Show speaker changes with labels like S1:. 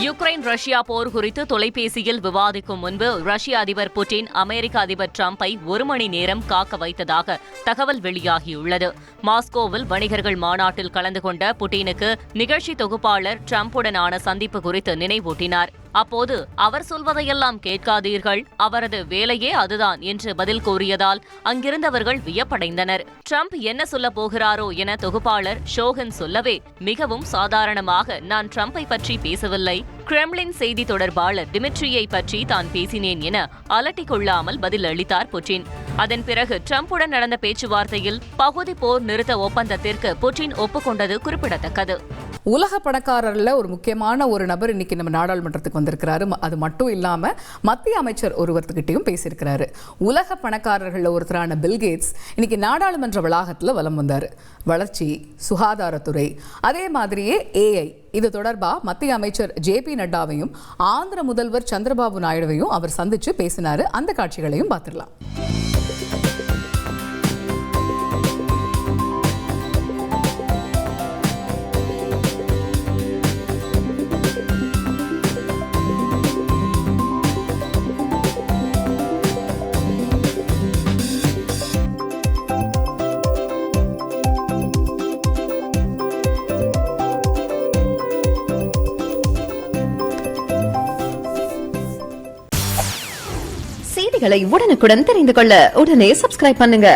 S1: Ukraine Russia போர் குறித்து தொலைபேசியில் விவாதிக்கும் முன்பு ரஷ்ய அதிபர் புட்டின் அமெரிக்க அதிபர் டிரம்பை 1 மணி நேரம் காக்க வைத்ததாக தகவல் வெளியாகியுள்ளது. மாஸ்கோவில் வணிகர்கள் மாநாட்டில் கலந்து கொண்ட புட்டினுக்கு நிகழ்ச்சி தொகுப்பாளர் டிரம்புடனான சந்திப்பு குறித்து நினைவூட்டினார். அப்போது அவர் சொல்வதையெல்லாம் கேட்காதீர்கள், அவரது வேலையே அதுதான் என்று பதில் கூறியதால் அங்கிருந்தவர்கள் வியப்படைந்தனர். டிரம்ப் என்ன சொல்ல போகிறாரோ என தொகுப்பாளர் ஷோகன் சொல்லவே, மிகவும் சாதாரணமாக நான் டிரம்பை பற்றி பேசவில்லை, கிரெம்ளின் செய்தி தொடர்பாளர் டிமிட்ரியை பற்றி தான் பேசினேன் என அலட்டிக் கொள்ளாமல் பதில் அளித்தார் புட்டின். அதன் பிறகு டிரம்புடன் நடந்த பேச்சுவார்த்தையில் பகுதி போர் நிறுத்த ஒப்பந்தத்திற்கு புட்டின் ஒப்புக்கொண்டது குறிப்பிடத்தக்கது.
S2: உலக பணக்காரர்ல ஒரு முக்கியமான ஒரு நபர் இன்னைக்கு நம்ம நாடாளுமன்றத்துக்கு வந்திருக்கிறாரு. அது மட்டும் இல்லாம மத்திய அமைச்சர் ஒருவர்கிட்டையும் பேசியிருக்கிறாரு. உலக பணக்காரர்கள் ஒருத்தரான பில்கேட்ஸ் இன்னைக்கு நாடாளுமன்ற வளாகத்துல வலம் வந்தாரு. வளர்ச்சி, சுகாதாரத்துறை, அதே மாதிரியே AI இது தொடர்பா மத்திய அமைச்சர் JP நட்டாவையும் ஆந்திர முதல்வர் சந்திரபாபு நாயுடுவையும் அவர் சந்திச்சு பேசினாரு. அந்த காட்சிகளையும் பார்த்துடலாம்.
S3: செய்திகளை உடனுக்குடன் தெரிந்து கொள்ள உடனே சப்ஸ்கிரைப் பண்ணுங்க.